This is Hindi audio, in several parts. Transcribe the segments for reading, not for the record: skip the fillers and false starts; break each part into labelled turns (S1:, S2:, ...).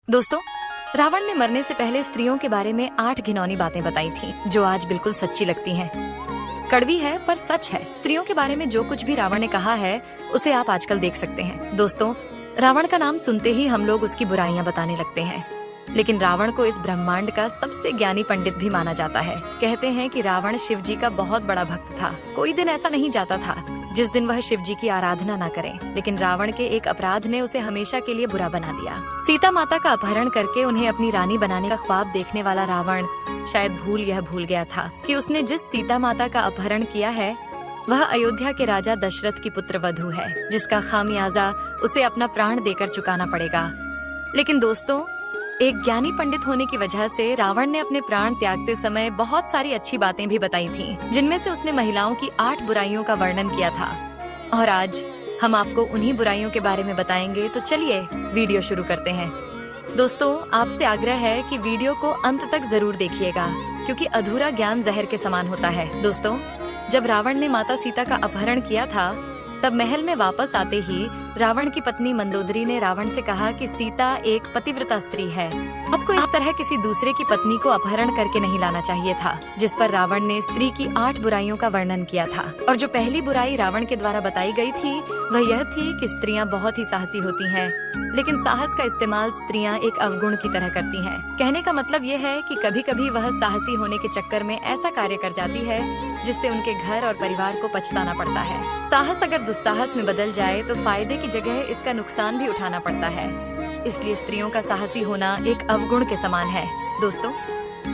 S1: दोस्तों, रावण ने मरने से पहले स्त्रियों के बारे में 8 घिनौनी बातें बताई थी, जो आज बिल्कुल सच्ची लगती हैं। कड़वी है पर सच है। स्त्रियों के बारे में जो कुछ भी रावण ने कहा है, उसे आप आजकल देख सकते हैं। दोस्तों, रावण का नाम सुनते ही हम लोग उसकी बुराइयां बताने लगते हैं, लेकिन रावण को इस ब्रह्मांड का सबसे ज्ञानी पंडित भी माना जाता है। कहते हैं कि रावण शिव जी का बहुत बड़ा भक्त था। कोई दिन ऐसा नहीं जाता था जिस दिन वह शिव जी की आराधना न करे, लेकिन रावण के एक अपराध ने उसे हमेशा के लिए बुरा बना दिया। सीता माता का अपहरण करके उन्हें अपनी रानी बनाने का ख्वाब देखने वाला रावण शायद भूल गया था कि उसने जिस सीता माता का अपहरण किया है, वह अयोध्या के राजा दशरथ की पुत्र वधू है, जिसका खामियाजा उसे अपना प्राण देकर चुकाना पड़ेगा। लेकिन दोस्तों, एक ज्ञानी पंडित होने की वजह से रावण ने अपने प्राण त्यागते समय बहुत सारी अच्छी बातें भी बताई थीं, जिनमें से उसने महिलाओं की 8 बुराइयों का वर्णन किया था। और आज हम आपको उन्हीं बुराइयों के बारे में बताएंगे। तो चलिए वीडियो शुरू करते हैं। दोस्तों, आपसे आग्रह है कि वीडियो को अंत तक जरूर देखिएगा, क्योंकि अधूरा ज्ञान जहर के समान होता है। दोस्तों, जब रावण ने माता सीता का अपहरण किया था, तब महल में वापस आते ही रावण की पत्नी मंदोदरी ने रावण से कहा कि सीता एक पतिव्रता स्त्री है, आपको इस तरह किसी दूसरे की पत्नी को अपहरण करके नहीं लाना चाहिए था। जिस पर रावण ने स्त्री की 8 बुराइयों का वर्णन किया था। और जो पहली बुराई रावण के द्वारा बताई गई थी, वह यह थी कि स्त्रियां बहुत ही साहसी होती हैं, लेकिन साहस का इस्तेमाल स्त्रियां एक अवगुण की तरह करती हैं। कहने का मतलब यह है कि कभी कभी वह साहसी होने के चक्कर में ऐसा कार्य कर जाती है जिससे उनके घर और परिवार को पछताना पड़ता है। साहस अगर दुस्साहस में बदल जाए तो फायदे की जगह इसका नुकसान भी उठाना पड़ता है। इसलिए स्त्रियों का साहसी होना एक अवगुण के समान है। दोस्तों,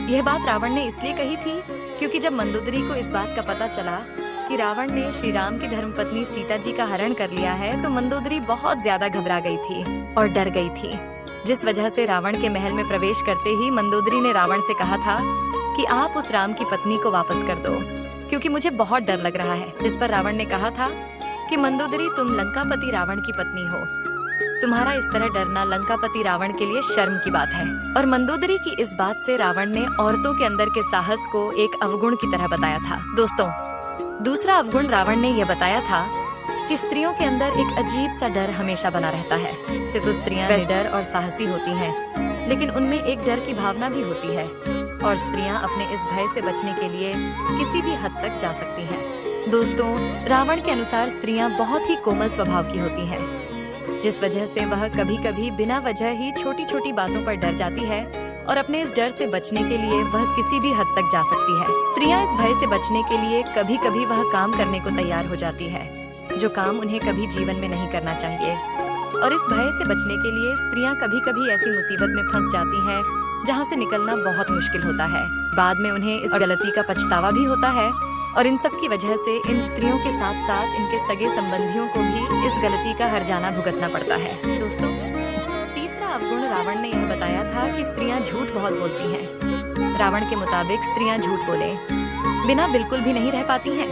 S1: यह बात रावण ने इसलिए कही थी क्योंकि जब मंदोदरी को इस बात का पता चला कि रावण ने श्री राम की धर्मपत्नी सीता जी का हरण कर लिया है, तो मंदोदरी बहुत ज्यादा घबरा गई थी और डर गई थी, जिस वजह से रावण के महल में प्रवेश करते ही मंदोदरी ने रावण से कहा था कि आप उस राम की पत्नी को वापस कर दो, क्योंकि मुझे बहुत डर लग रहा है। जिस पर रावण ने कहा था कि मंदोदरी, तुम लंकापति रावण की पत्नी हो, तुम्हारा इस तरह डरना लंकापति रावण के लिए शर्म की बात है। और मंदोदरी की इस बात से रावण ने औरतों के अंदर के साहस को एक अवगुण की तरह बताया था। दोस्तों, दूसरा अवगुण रावण ने यह बताया था कि स्त्रियों के अंदर एक अजीब सा डर हमेशा बना रहता है। इससे तो स्त्रियां निडर और साहसी होती हैं, लेकिन उनमें एक डर की भावना भी होती है, और स्त्रियां अपने इस भय से बचने के लिए किसी भी हद तक जा सकती हैं। दोस्तों, रावण के अनुसार स्त्रियां बहुत ही कोमल स्वभाव की होती हैं, जिस वजह से वह कभी कभी बिना वजह ही छोटी छोटी बातों पर डर जाती है, और अपने इस डर से बचने के लिए वह किसी भी हद तक जा सकती है। स्त्रियां इस भय से बचने के लिए कभी कभी वह काम करने को तैयार हो जाती है, जो काम उन्हें कभी जीवन में नहीं करना चाहिए। और इस भय से बचने के लिए स्त्रियां कभी कभी ऐसी मुसीबत में फंस जाती हैं जहां से निकलना बहुत मुश्किल होता है। बाद में उन्हें इस गलती का पछतावा भी होता है, और इन सब की वजह से इन स्त्रियों के साथ साथ इनके सगे संबंधियों को भी इस गलती का हर्जाना भुगतना पड़ता है। दोस्तों, तीसरा अवगुण रावण ने यह बताया था कि स्त्रियां झूठ बहुत बोलती हैं। रावण के मुताबिक स्त्रियां झूठ बोले बिना बिल्कुल भी नहीं रह पाती हैं।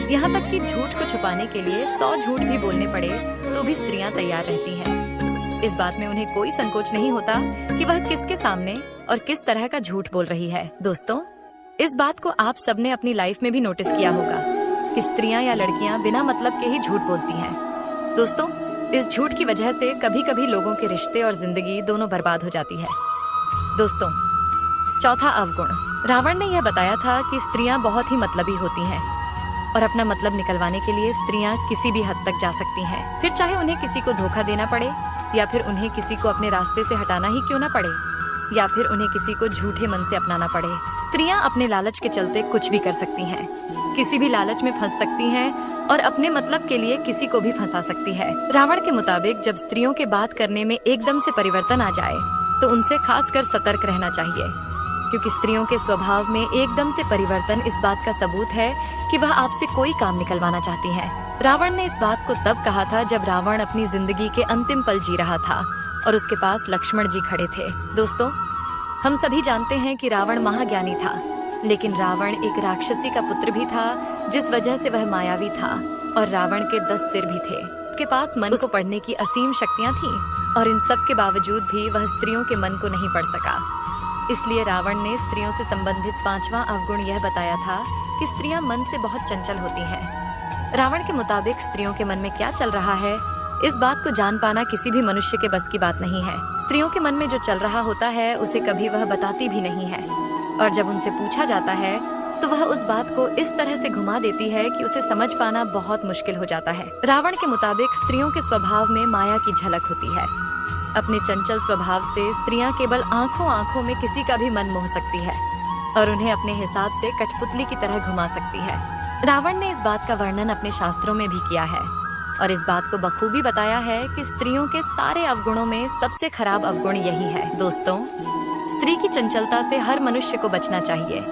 S1: यहाँ तक कि झूठ को छुपाने के लिए 100 झूठ भी बोलने पड़े तो भी स्त्रियां तैयार रहती हैं। इस बात में उन्हें कोई संकोच नहीं होता कि वह किसके सामने और किस तरह का झूठ बोल रही है। दोस्तों, इस बात को आप सबने अपनी लाइफ में भी नोटिस किया होगा कि स्त्रियां या लड़कियां बिना मतलब के ही झूठ बोलती हैं। दोस्तों, इस झूठ की वजह से कभी कभी लोगों के रिश्ते और जिंदगी दोनों बर्बाद हो जाती है। दोस्तों, चौथा अवगुण रावण ने यह बताया था कि स्त्रियां बहुत ही मतलबी होती हैं, और अपना मतलब निकलवाने के लिए स्त्रियां किसी भी हद तक जा सकती हैं। फिर चाहे उन्हें किसी को धोखा देना पड़े, या फिर उन्हें किसी को अपने रास्ते से हटाना ही क्यों न पड़े, या फिर उन्हें किसी को झूठे मन से अपनाना पड़े। स्त्रियां अपने लालच के चलते कुछ भी कर सकती हैं, किसी भी लालच में फंस सकती हैं, और अपने मतलब के लिए किसी को भी फंसा सकती है। रावण के मुताबिक जब स्त्रियों के बात करने में एकदम से परिवर्तन आ जाए, तो उनसे खासकर सतर्क रहना चाहिए, क्योंकि स्त्रियों के स्वभाव में एकदम से परिवर्तन इस बात का सबूत है कि वह आपसे कोई काम निकलवाना चाहती हैं। रावण ने इस बात को तब कहा था जब रावण अपनी जिंदगी के अंतिम पल जी रहा था और उसके पास लक्ष्मण जी खड़े थे। दोस्तों, हम सभी जानते हैं कि रावण महाज्ञानी था, लेकिन रावण एक राक्षसी का पुत्र भी था, जिस वजह से वह मायावी था, और रावण के 10 सिर भी थे। उसके पास मन को पढ़ने की असीम शक्तियां थीं, और इन सब के बावजूद भी वह स्त्रियों के मन को नहीं पढ़ सका। इसलिए रावण ने स्त्रियों से संबंधित 5वां अवगुण यह बताया था कि स्त्रियां मन से बहुत चंचल होती हैं। रावण के मुताबिक स्त्रियों के मन में क्या चल रहा है, इस बात को जान पाना किसी भी मनुष्य के बस की बात नहीं है। स्त्रियों के मन में जो चल रहा होता है उसे कभी वह बताती भी नहीं है, और जब उनसे पूछा जाता है तो वह उस बात को इस तरह से घुमा देती है कि उसे समझ पाना बहुत मुश्किल हो जाता है। रावण के मुताबिक स्त्रियों के स्वभाव में माया की झलक होती है। अपने चंचल स्वभाव से स्त्रियां केवल आंखों आंखों में किसी का भी मन मोह सकती है और उन्हें अपने हिसाब से कठपुतली की तरह घुमा सकती है। रावण ने इस बात का वर्णन अपने शास्त्रों में भी किया है और इस बात को बखूबी बताया है कि स्त्रियों के सारे अवगुणों में सबसे खराब अवगुण यही है। दोस्तों, स्त्री की चंचलता से हर मनुष्य को बचना चाहिए,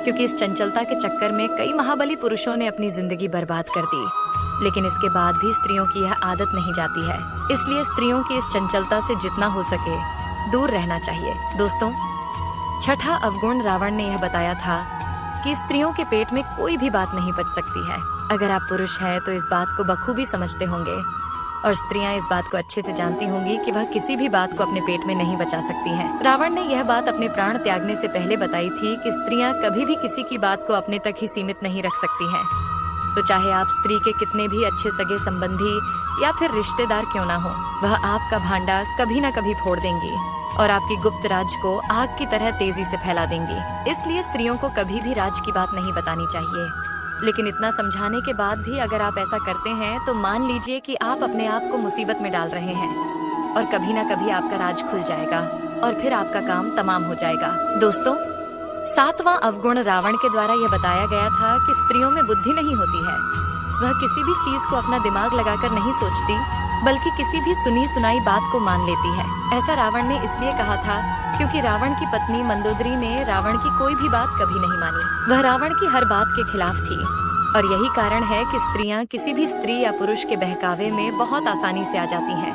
S1: क्योंकि इस चंचलता के चक्कर में कई महाबली पुरुषों ने अपनी जिंदगी बर्बाद कर दी, लेकिन इसके बाद भी स्त्रियों की यह आदत नहीं जाती है। इसलिए स्त्रियों की इस चंचलता से जितना हो सके दूर रहना चाहिए। दोस्तों, छठा अवगुण रावण ने यह बताया था कि स्त्रियों के पेट में कोई भी बात नहीं बच सकती है। अगर आप पुरुष हैं तो इस बात को बखूबी समझते होंगे और स्त्रियां इस बात को अच्छे से जानती होंगी कि वह किसी भी बात को अपने पेट में नहीं बचा सकती हैं। रावण ने यह बात अपने प्राण त्यागने से पहले बताई थी कि स्त्रियां कभी भी किसी की बात को अपने तक ही सीमित नहीं रख सकती हैं। तो चाहे आप स्त्री के कितने भी अच्छे सगे संबंधी या फिर रिश्तेदार क्यों ना हो, वह आपका भांडा कभी न कभी फोड़ देंगी और आपकी गुप्त राज को आग की तरह तेजी से फैला देंगी। इसलिए स्त्रियों को कभी भी राज की बात नहीं बतानी चाहिए। लेकिन इतना समझाने के बाद भी अगर आप ऐसा करते हैं तो मान लीजिए कि आप अपने आप को मुसीबत में डाल रहे हैं और कभी ना कभी आपका राज खुल जाएगा और फिर आपका काम तमाम हो जाएगा। दोस्तों, सातवां अवगुण रावण के द्वारा यह बताया गया था कि स्त्रियों में बुद्धि नहीं होती है। वह किसी भी चीज को अपना दिमाग लगाकर नहीं सोचती, बल्कि किसी भी सुनी सुनाई बात को मान लेती है। ऐसा रावण ने इसलिए कहा था क्योंकि रावण की पत्नी मंदोदरी ने रावण की कोई भी बात कभी नहीं मानी। वह रावण की हर बात के खिलाफ थी और यही कारण है कि स्त्रियां किसी भी स्त्री या पुरुष के बहकावे में बहुत आसानी से आ जाती हैं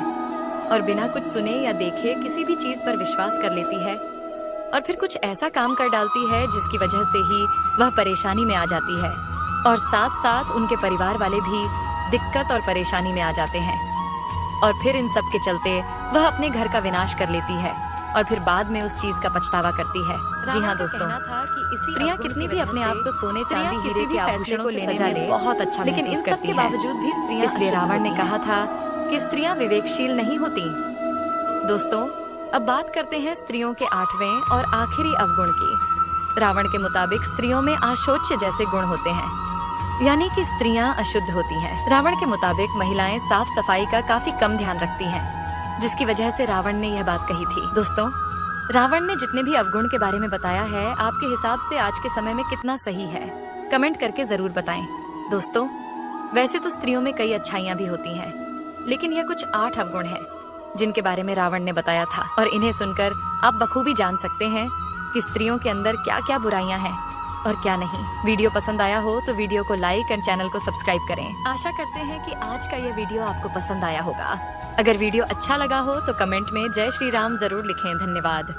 S1: और बिना कुछ सुने या देखे किसी भी चीज पर विश्वास कर लेती है और फिर कुछ ऐसा काम कर डालती है जिसकी वजह से ही वह परेशानी में आ जाती है और साथ साथ उनके परिवार वाले भी दिक्कत और परेशानी में आ जाते हैं और फिर इन सब के चलते वह अपने घर का विनाश कर लेती है और फिर बाद में उस चीज का पछतावा करती है। जी हाँ दोस्तों, स्त्रियां कितनी भी अपने आप को सोने चांदी हीरे के आभूषणों को लेने में बहुत अच्छा लेकिन इन सब के बावजूद भी स्त्रियां, इसलिए रावण ने कहा था कि स्त्रियां विवेकशील नहीं होती। दोस्तों, अब बात करते हैं स्त्रियों के आठवें और आखिरी अवगुण की। रावण के मुताबिक स्त्रियों में आशोच्य जैसे गुण होते हैं, यानी कि स्त्रियां अशुद्ध होती हैं। रावण के मुताबिक महिलाएं साफ सफाई का काफी कम ध्यान रखती हैं, जिसकी वजह से रावण ने यह बात कही थी। दोस्तों, रावण ने जितने भी अवगुण के बारे में बताया है, आपके हिसाब से आज के समय में कितना सही है, कमेंट करके जरूर बताएं। दोस्तों, वैसे तो स्त्रियों में कई अच्छाइयां भी होती हैं, लेकिन यह कुछ 8 अवगुण हैं जिनके बारे में रावण ने बताया था और इन्हें सुनकर आप बखूबी जान सकते हैं कि स्त्रियों के अंदर क्या क्या बुराइयां हैं और क्या नहीं। वीडियो पसंद आया हो तो वीडियो को लाइक और चैनल को सब्सक्राइब करें। आशा करते हैं कि आज का ये वीडियो आपको पसंद आया होगा। अगर वीडियो अच्छा लगा हो तो कमेंट में जय श्री राम जरूर लिखें। धन्यवाद।